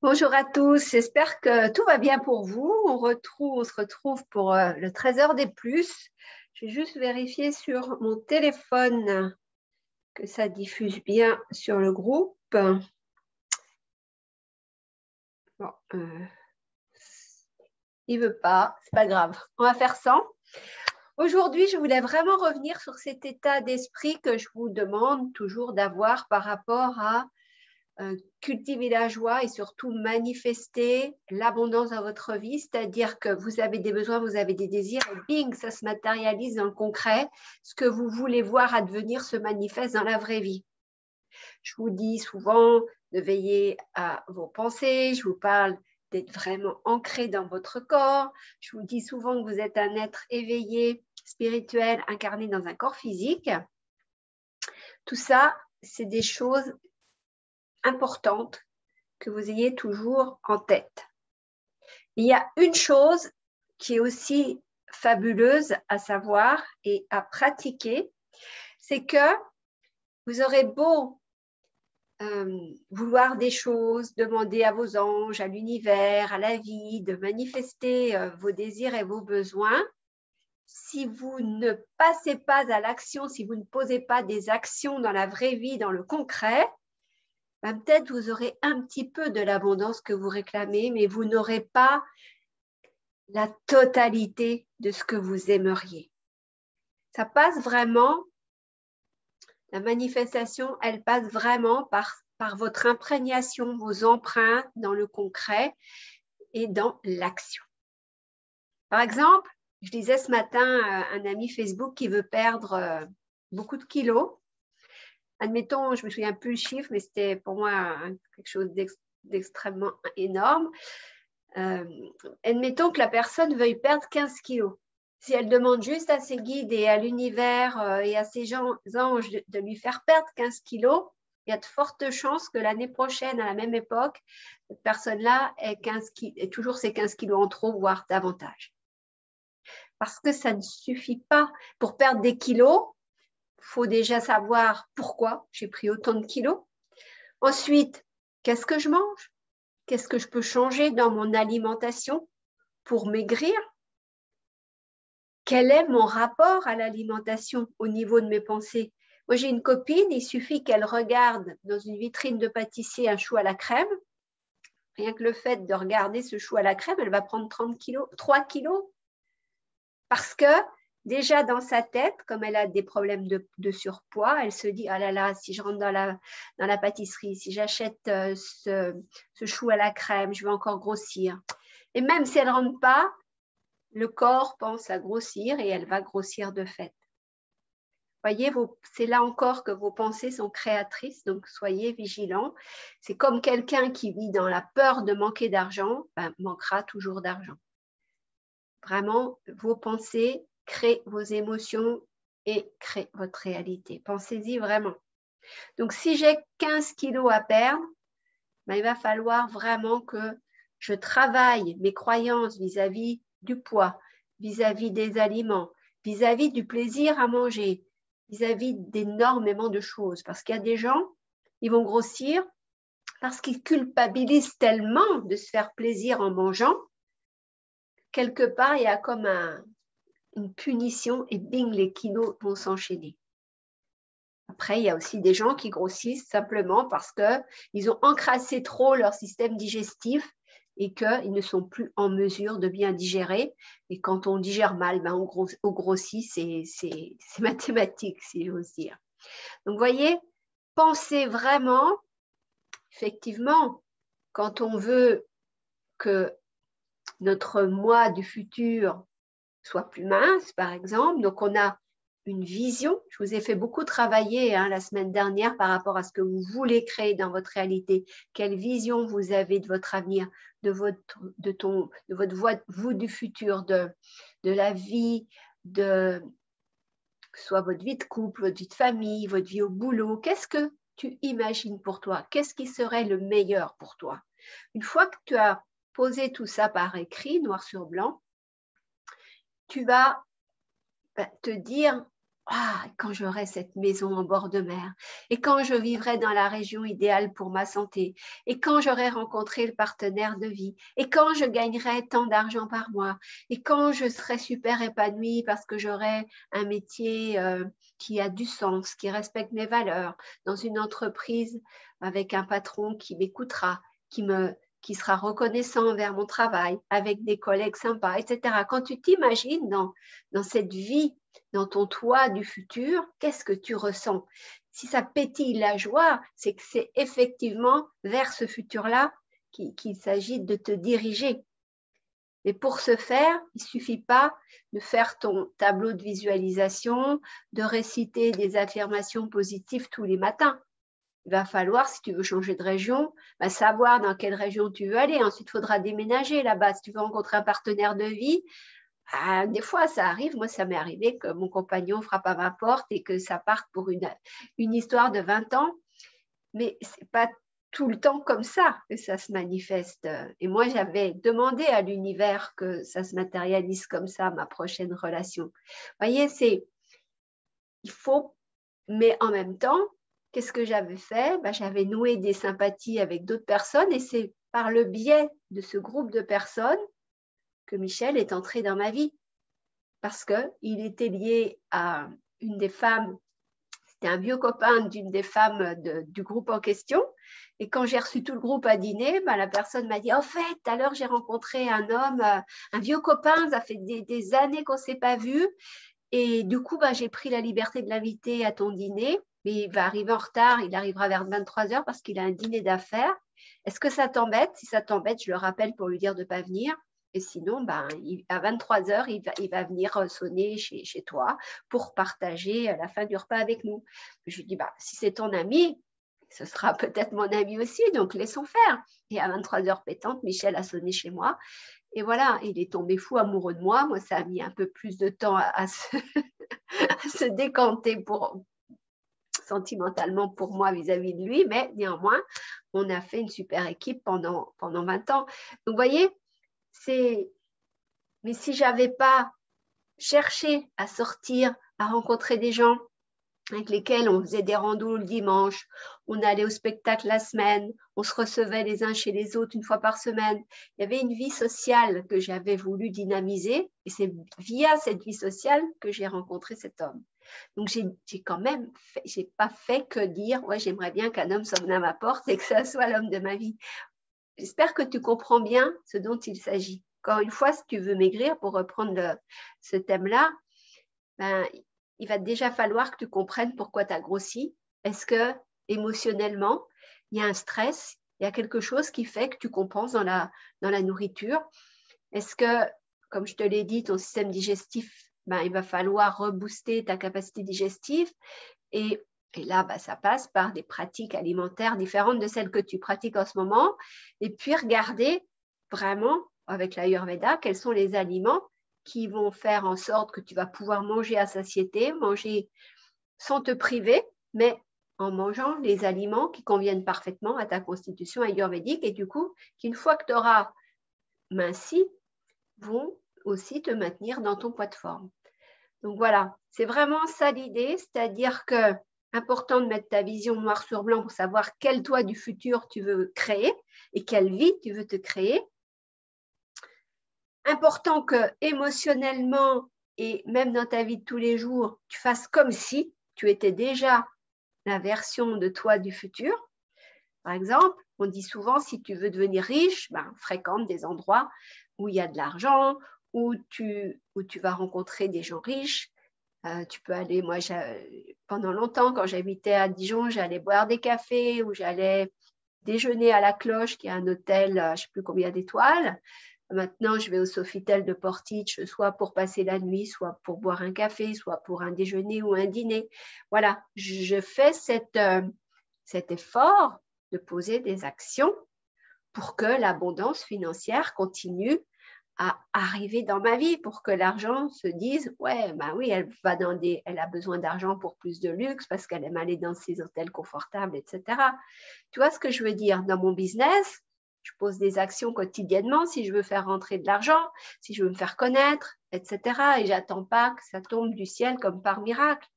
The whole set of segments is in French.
Bonjour à tous, j'espère que tout va bien pour vous. On se retrouve pour le 13h des plus. Je vais juste vérifier sur mon téléphone que ça diffuse bien sur le groupe. Bon, il ne veut pas, c'est pas grave. On va faire sans. Aujourd'hui, je voulais vraiment revenir sur cet état d'esprit que je vous demande toujours d'avoir par rapport à cultiver la joie et surtout manifester l'abondance dans votre vie, c'est-à-dire que vous avez des besoins, vous avez des désirs, et bing, ça se matérialise dans le concret. Ce que vous voulez voir advenir se manifeste dans la vraie vie. Je vous dis souvent de veiller à vos pensées, je vous parle d'être vraiment ancré dans votre corps, je vous dis souvent que vous êtes un être éveillé, spirituel, incarné dans un corps physique. Tout ça, c'est des choses importantes que vous ayez toujours en tête. Il y a une chose qui est aussi fabuleuse à savoir et à pratiquer, c'est que vous aurez beau vouloir des choses, demander à vos anges, à l'univers, à la vie, de manifester vos désirs et vos besoins. Si vous ne passez pas à l'action, si vous ne posez pas des actions dans la vraie vie, dans le concret, ben peut-être vous aurez un petit peu de l'abondance que vous réclamez, mais vous n'aurez pas la totalité de ce que vous aimeriez. Ça passe vraiment, la manifestation, elle passe vraiment par votre imprégnation, vos empreintes dans le concret et dans l'action. Par exemple, je disais ce matin à un ami Facebook qui veut perdre beaucoup de kilos. Admettons, je ne me souviens plus le chiffre, mais c'était pour moi quelque chose d'extrêmement énorme. Admettons que la personne veuille perdre 15 kilos. Si elle demande juste à ses guides et à l'univers et à ses anges de lui faire perdre 15 kilos, il y a de fortes chances que l'année prochaine, à la même époque, cette personne-là ait toujours ses 15 kilos en trop, voire davantage. Parce que ça ne suffit pas. Pour perdre des kilos, il faut déjà savoir pourquoi j'ai pris autant de kilos. Ensuite, qu'est-ce que je mange? Qu'est-ce que je peux changer dans mon alimentation pour maigrir? Quel est mon rapport à l'alimentation au niveau de mes pensées? Moi, j'ai une copine, il suffit qu'elle regarde dans une vitrine de pâtissier un chou à la crème. Rien que le fait de regarder ce chou à la crème, elle va prendre 30 kilos, 3 kilos. Parce que déjà dans sa tête, comme elle a des problèmes de surpoids, elle se dit, ah là là, si je rentre dans la pâtisserie, si j'achète ce chou à la crème, je vais encore grossir. Et même si elle ne rentre pas, le corps pense à grossir et elle va grossir de fait. Voyez, c'est là encore que vos pensées sont créatrices, donc soyez vigilants. C'est comme quelqu'un qui vit dans la peur de manquer d'argent, manquera toujours d'argent. Vraiment, vos pensées créent vos émotions et créent votre réalité. Pensez-y vraiment. Donc, si j'ai 15 kilos à perdre, il va falloir vraiment que je travaille mes croyances vis-à-vis du poids, vis-à-vis des aliments, vis-à-vis du plaisir à manger, vis-à-vis d'énormément de choses. Parce qu'il y a des gens, ils vont grossir parce qu'ils culpabilisent tellement de se faire plaisir en mangeant. Quelque part, il y a comme une punition et bing, les kilos vont s'enchaîner. Après, il y a aussi des gens qui grossissent simplement parce qu'ils ont encrassé trop leur système digestif et qu'ils ne sont plus en mesure de bien digérer. Et quand on digère mal, on grossit, c'est mathématique, si j'ose dire. Donc, vous voyez, pensez vraiment, effectivement, quand on veut que notre moi du futur soit plus mince, par exemple, donc on a une vision. Je vous ai fait beaucoup travailler la semaine dernière par rapport à ce que vous voulez créer dans votre réalité. Quelle vision vous avez de votre avenir, de votre vous du futur, de la vie, de soit votre vie de couple, votre vie de famille, votre vie au boulot. Qu'est-ce que tu imagines pour toi? Qu'est-ce qui serait le meilleur pour toi? Une fois que tu as posé tout ça par écrit, noir sur blanc, tu vas te dire, Ah, quand j'aurai cette maison en bord de mer, et quand je vivrai dans la région idéale pour ma santé, et quand j'aurai rencontré le partenaire de vie, et quand je gagnerai tant d'argent par mois, et quand je serai super épanouie parce que j'aurai un métier qui a du sens, qui respecte mes valeurs, dans une entreprise avec un patron qui m'écoutera, qui sera reconnaissant envers mon travail, avec des collègues sympas, etc. Quand tu t'imagines dans cette vie, dans ton toi du futur, qu'est-ce que tu ressens? Si ça pétille la joie, c'est que c'est effectivement vers ce futur-là qu'il s'agit de te diriger. Mais pour ce faire, il ne suffit pas de faire ton tableau de visualisation, de réciter des affirmations positives tous les matins. Il va falloir, si tu veux changer de région, savoir dans quelle région tu veux aller. Ensuite, il faudra déménager là-bas. Si tu veux rencontrer un partenaire de vie, des fois, ça arrive. Moi, ça m'est arrivé que mon compagnon frappe à ma porte et que ça parte pour une histoire de 20 ans. Mais ce n'est pas tout le temps comme ça que ça se manifeste. Et moi, j'avais demandé à l'univers que ça se matérialise comme ça, ma prochaine relation. Vous voyez, il faut, mais en même temps, qu'est-ce que j'avais fait? J'avais noué des sympathies avec d'autres personnes et c'est par le biais de ce groupe de personnes que Michel est entré dans ma vie. Parce qu'il était lié à une des femmes, c'était un vieux copain d'une des femmes du groupe en question. Et quand j'ai reçu tout le groupe à dîner, la personne m'a dit « En fait, tout à l'heure, j'ai rencontré un homme, un vieux copain, ça fait des années qu'on ne s'est pas vu. Et du coup, j'ai pris la liberté de l'inviter à ton dîner. Mais il va arriver en retard, il arrivera vers 23h parce qu'il a un dîner d'affaires. Est-ce que ça t'embête? Si ça t'embête, je le rappelle pour lui dire de ne pas venir. Et sinon, à 23h, il va venir sonner chez toi pour partager la fin du repas avec nous. Je lui dis, si c'est ton ami, ce sera peut-être mon ami aussi, donc laissons faire. Et à 23h pétante, Michel a sonné chez moi. Et voilà, il est tombé fou amoureux de moi. Moi, ça a mis un peu plus de temps à se décanter sentimentalement pour moi vis-à-vis de lui, mais néanmoins, on a fait une super équipe pendant 20 ans. Donc, vous voyez, mais si je n'avais pas cherché à sortir, à rencontrer des gens avec lesquels on faisait des randos le dimanche, on allait au spectacle la semaine, on se recevait les uns chez les autres une fois par semaine. Il y avait une vie sociale que j'avais voulu dynamiser et c'est via cette vie sociale que j'ai rencontré cet homme. Donc, j'ai quand même j'ai pas fait que dire, ouais, j'aimerais bien qu'un homme sonne à ma porte et que ça soit l'homme de ma vie. J'espère que tu comprends bien ce dont il s'agit. Encore une fois, si tu veux maigrir, pour reprendre ce thème-là, il va déjà falloir que tu comprennes pourquoi tu as grossi. Est-ce que émotionnellement, il y a un stress, il y a quelque chose qui fait que tu compenses dans la nourriture? Est-ce que, comme je te l'ai dit, ton système digestif, il va falloir rebooster ta capacité digestive et là, ça passe par des pratiques alimentaires différentes de celles que tu pratiques en ce moment. Et puis, regarder vraiment, avec l'Ayurveda, quels sont les aliments qui vont faire en sorte que tu vas pouvoir manger à satiété, manger sans te priver, mais en mangeant les aliments qui conviennent parfaitement à ta constitution ayurvédique et du coup, qu'une fois que tu auras minci, vont aussi te maintenir dans ton poids de forme. Donc voilà, c'est vraiment ça l'idée, c'est-à-dire que important de mettre ta vision noir sur blanc pour savoir quel toi du futur tu veux créer et quelle vie tu veux te créer. Important que émotionnellement et même dans ta vie de tous les jours, tu fasses comme si tu étais déjà la version de toi du futur. Par exemple, on dit souvent, si tu veux devenir riche, fréquente des endroits où il y a de l'argent, où tu vas rencontrer des gens riches. Tu peux aller, moi, pendant longtemps, quand j'habitais à Dijon, j'allais boire des cafés ou j'allais déjeuner à la Cloche, qui est un hôtel, je ne sais plus combien d'étoiles. Maintenant, je vais au Sofitel de Portich, soit pour passer la nuit, soit pour boire un café, soit pour un déjeuner ou un dîner. Voilà, je fais cet effort de poser des actions pour que l'abondance financière continue à arriver dans ma vie, pour que l'argent se dise, ouais, oui, elle a besoin d'argent pour plus de luxe parce qu'elle aime aller dans ses hôtels confortables, etc. Tu vois ce que je veux dire? Dans mon business, je pose des actions quotidiennement si je veux faire rentrer de l'argent, si je veux me faire connaître, etc. Et j'attends pas que ça tombe du ciel comme par miracle.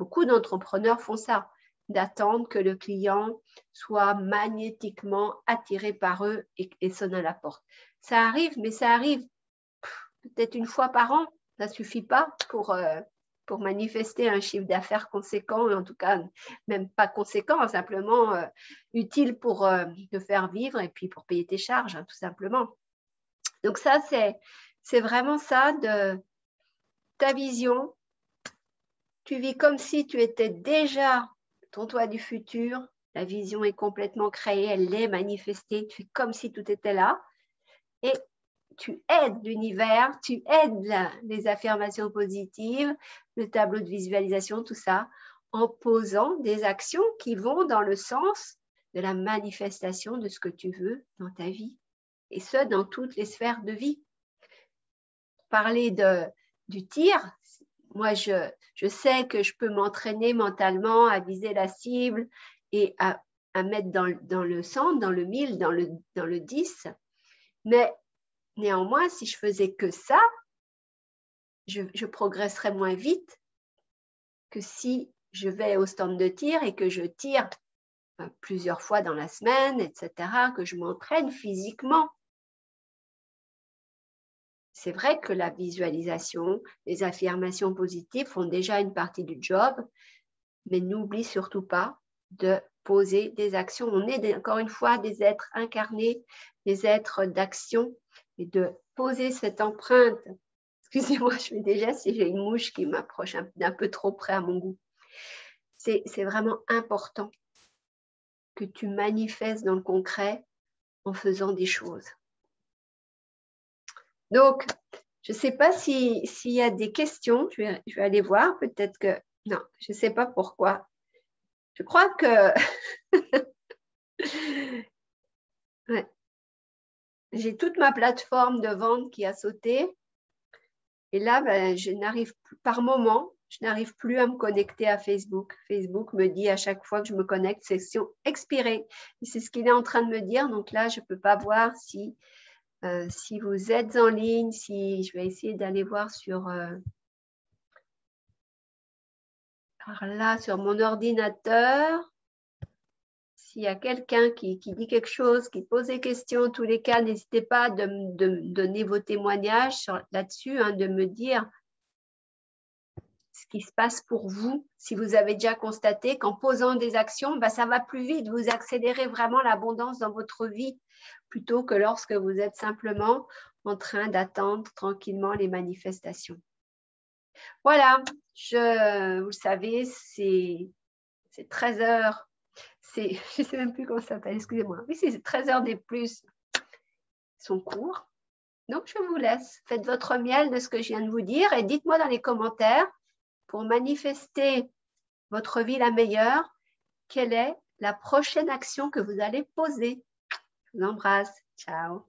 Beaucoup d'entrepreneurs font ça, d'attendre que le client soit magnétiquement attiré par eux et sonne à la porte. Ça arrive, mais ça arrive peut-être une fois par an. Ça ne suffit pas pour manifester un chiffre d'affaires conséquent, en tout cas même pas conséquent, simplement utile pour te faire vivre et puis pour payer tes charges, hein, tout simplement. Donc ça, c'est vraiment ça de ta vision. Tu vis comme si tu étais déjà ton toi du futur. La vision est complètement créée, elle est manifestée. Tu fais comme si tout était là. Et tu aides l'univers, tu aides les affirmations positives, le tableau de visualisation, tout ça, en posant des actions qui vont dans le sens de la manifestation de ce que tu veux dans ta vie. Et ce, dans toutes les sphères de vie. Parler du tir, moi, je sais que je peux m'entraîner mentalement à viser la cible et à mettre dans le centre, dans le 1000, dans le 10. Mais néanmoins, si je faisais que ça, je progresserais moins vite que si je vais au stand de tir et que je tire plusieurs fois dans la semaine, etc., que je m'entraîne physiquement. C'est vrai que la visualisation, les affirmations positives font déjà une partie du job, mais n'oublie surtout pas de poser des actions. On est encore une fois des êtres incarnés, des êtres d'action, et de poser cette empreinte. Excusez-moi, je fais des gestes et j'ai une mouche qui m'approche d'un peu trop près à mon goût. C'est vraiment important que tu manifestes dans le concret en faisant des choses. Donc, je ne sais pas s'il y a des questions. Je vais aller voir. Peut-être que... Non, je ne sais pas pourquoi. Je crois que... ouais. J'ai toute ma plateforme de vente qui a sauté. Et là, ben, je n'arrive plus, par moment, je n'arrive plus à me connecter à Facebook. Facebook me dit à chaque fois que je me connecte, session expirée. Et c'est ce qu'il est en train de me dire. Donc là, je ne peux pas voir si vous êtes en ligne, si je vais essayer d'aller voir par là, sur mon ordinateur. S'il y a quelqu'un qui dit quelque chose, qui pose des questions, en tous les cas, n'hésitez pas de me donner vos témoignages là-dessus, hein, de me dire ce qui se passe pour vous. Si vous avez déjà constaté qu'en posant des actions, ben, ça va plus vite, vous accélérez vraiment l'abondance dans votre vie, plutôt que lorsque vous êtes simplement en train d'attendre tranquillement les manifestations. Voilà, vous le savez, c'est 13 heures. Je ne sais même plus comment ça s'appelle, excusez-moi. Oui, c'est 13 heures des plus. Sont courts. Donc, je vous laisse. Faites votre miel de ce que je viens de vous dire et dites-moi dans les commentaires, pour manifester votre vie la meilleure, quelle est la prochaine action que vous allez poser. Je vous embrasse. Ciao.